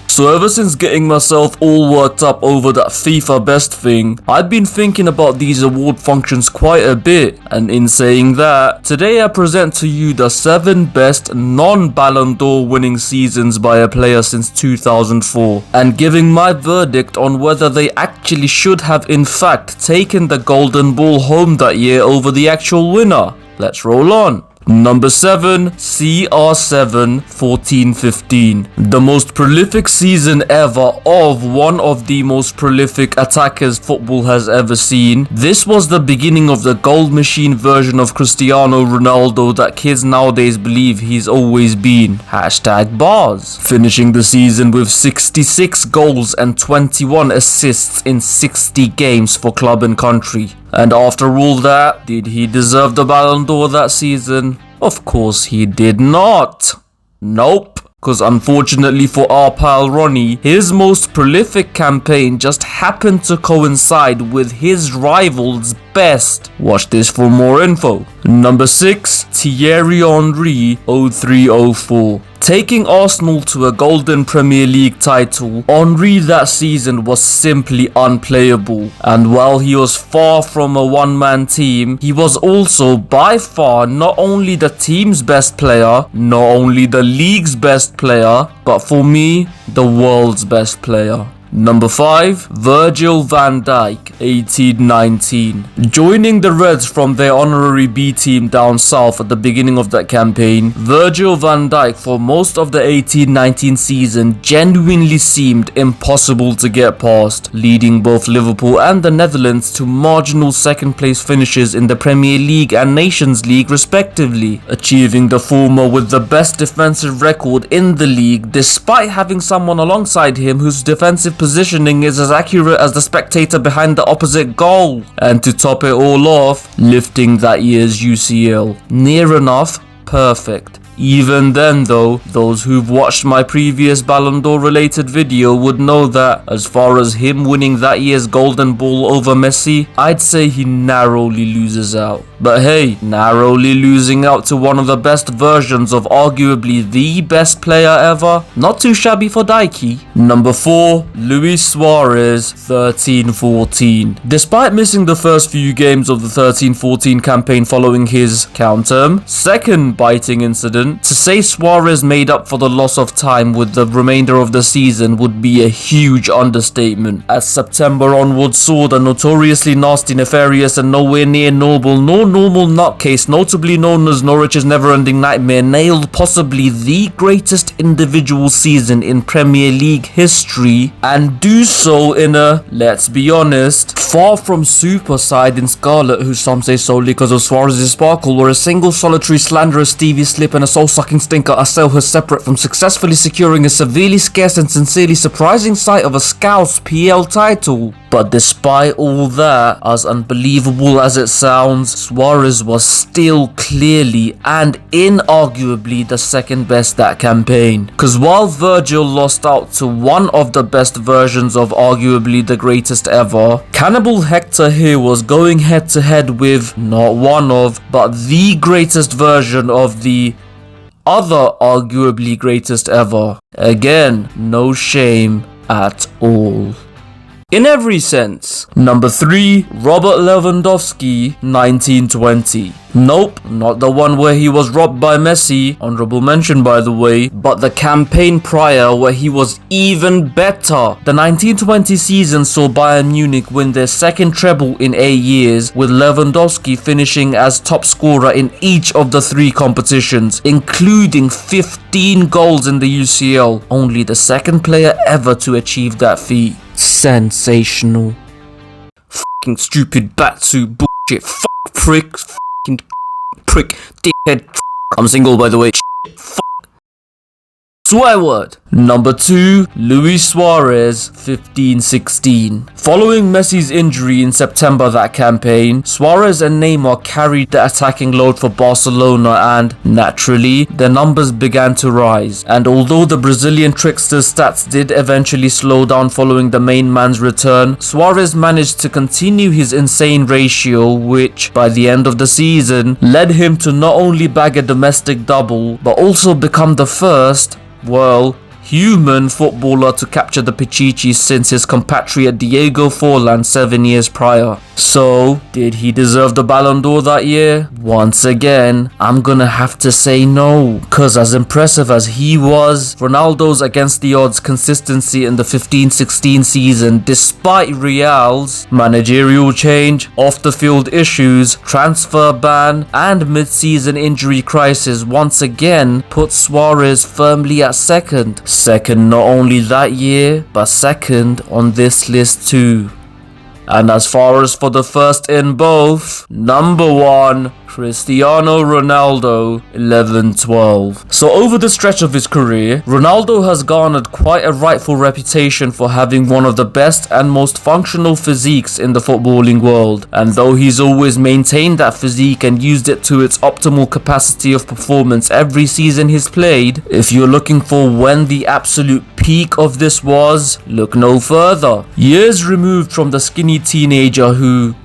So ever since getting myself all worked up over that FIFA best thing, I've been thinking about these award functions quite a bit, and in saying that, today I present to you the 7 best non-Ballon d'Or winning seasons by a player since 2004, and giving my verdict on whether they actually should have in fact taken the Golden Ball home that year over the actual winner. Let's roll on. Number 7, CR7 14-15. The most prolific season ever of one of the most prolific attackers football has ever seen. This was the beginning of the gold machine version of Cristiano Ronaldo that kids nowadays believe he's always been. #bars. Finishing the season with 66 goals and 21 assists in 60 games for club and country. And after all that, did he deserve the Ballon d'Or that season? Of course he did not. Nope. Because unfortunately for our pal Ronnie, his most prolific campaign just happened to coincide with his rival's best. Watch this for more info. Number 6, Thierry Henry 03-04. Taking Arsenal to a golden Premier League title, Henry that season was simply unplayable. And while he was far from a one-man team, he was also by far not only the team's best player, not only the league's best player, but for me, the world's best player. Number 5, Virgil van Dijk 18-19. Joining the Reds from their honorary B team down south at the beginning of that campaign, Virgil van Dijk for most of the 18-19 season genuinely seemed impossible to get past, leading both Liverpool and the Netherlands to marginal second place finishes in the Premier League and Nations League respectively, achieving the former with the best defensive record in the league despite having someone alongside him whose defensive positioning is as accurate as the spectator behind the opposite goal. And to top it all off, lifting that year's UCL. Near enough perfect. Even then though, those who've watched my previous Ballon d'Or related video would know that as far as him winning that year's Golden Ball over Messi, I'd say he narrowly loses out. But hey, narrowly losing out to one of the best versions of arguably the best player ever? Not too shabby for Dikey. Number 4, Luis Suarez 13-14. Despite missing the first few games of the 13-14 campaign following his count-term second biting incident, to say Suarez made up for the loss of time with the remainder of the season would be a huge understatement, as September onwards saw the notoriously nasty, nefarious and nowhere near noble nor normal nutcase, notably known as Norwich's never-ending nightmare, nailed possibly the greatest individual season in Premier League history, and do so in a, let's be honest, far from super side in Scarlet, who some say solely because of Suarez's sparkle, where a single solitary slanderous Stevie slip and a soul-sucking stinker are still her separate from successfully securing a severely scarce and sincerely surprising sight of a Scouse PL title. But despite all that, as unbelievable as it sounds, Suarez was still clearly and inarguably the second best that campaign. Cause while Virgil lost out to one of the best versions of arguably the greatest ever, Cannibal Hector here was going head to head with not one of, but the greatest version of the other arguably greatest ever. Again, no shame at all. In every sense. Number 3, Robert Lewandowski 19-20. Nope, not the one where he was robbed by Messi, honorable mention by the way, but the campaign prior where he was even better. The 19-20 season saw Bayern Munich win their second treble in 8 years, with Lewandowski finishing as top scorer in each of the 3 competitions, including 15 goals in the UCL, only the second player ever to achieve that feat. Sensational. Fucking stupid batsuit bullshit. Fuck prick. Fucking prick. Dickhead. I'm single by the way. Fuck. Swear word. Number 2, Luis Suarez 15-16. Following Messi's injury in September that campaign, Suarez and Neymar carried the attacking load for Barcelona and, naturally, their numbers began to rise. And although the Brazilian trickster's stats did eventually slow down following the main man's return, Suarez managed to continue his insane ratio, which, by the end of the season, led him to not only bag a domestic double, but also become the first, well, human footballer to capture the Pichichi since his compatriot Diego Forlan 7 years prior. So, did he deserve the Ballon d'Or that year? Once again, I'm gonna have to say no. Cause as impressive as he was, Ronaldo's against the odds consistency in the 15-16 season, despite Real's managerial change, off-the-field issues, transfer ban, and mid-season injury crisis once again put Suarez firmly at second. Second not only that year, but second on this list too. And as far as for the first in both, number 1, Cristiano Ronaldo, 11-12. So over the stretch of his career, Ronaldo has garnered quite a rightful reputation for having one of the best and most functional physiques in the footballing world. And though he's always maintained that physique and used it to its optimal capacity of performance every season he's played, if you're looking for when the absolute peak of this was, look no further. Years removed from the skinny teenager who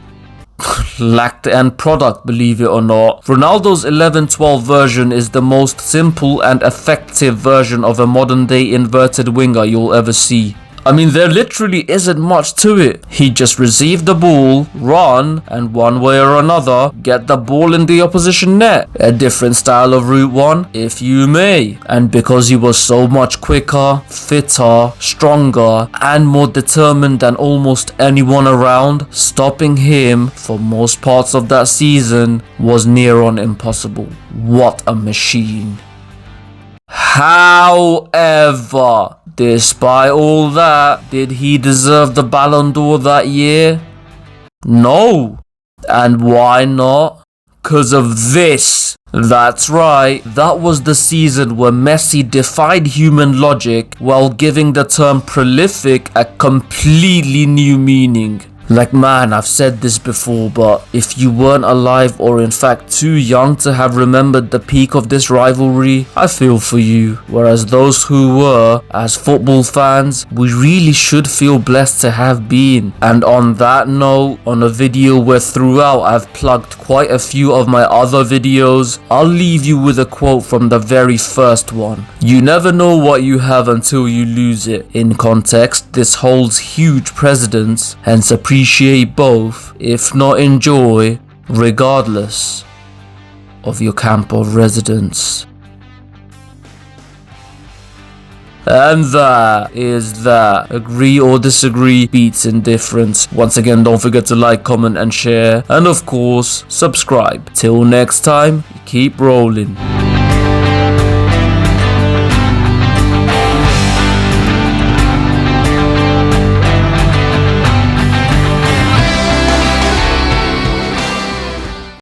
lacked the end product, believe it or not, Ronaldo's 11-12 version is the most simple and effective version of a modern day inverted winger you'll ever see. I mean, there literally isn't much to it. He just received the ball, run, and one way or another, get the ball in the opposition net. A different style of Route 1, if you may. And because he was so much quicker, fitter, stronger, and more determined than almost anyone around, stopping him for most parts of that season was near on impossible. What a machine. However, despite all that, did he deserve the Ballon d'Or that year? No. And why not? 'Cause of this. That's right, that was the season where Messi defied human logic while giving the term prolific a completely new meaning. Like, man, I've said this before, but if you weren't alive or in fact too young to have remembered the peak of this rivalry, I feel for you. Whereas those who were, as football fans, we really should feel blessed to have been. And on that note, on a video where throughout I've plugged quite a few of my other videos, I'll leave you with a quote from the very first one. You never know what you have until you lose it. In context, this holds huge precedence, hence appreciate both, if not enjoy, regardless of your camp of residence. And that is that. Agree or disagree beats indifference. Once again, don't forget to like, comment, and share. And of course, subscribe. Till next time, keep rolling.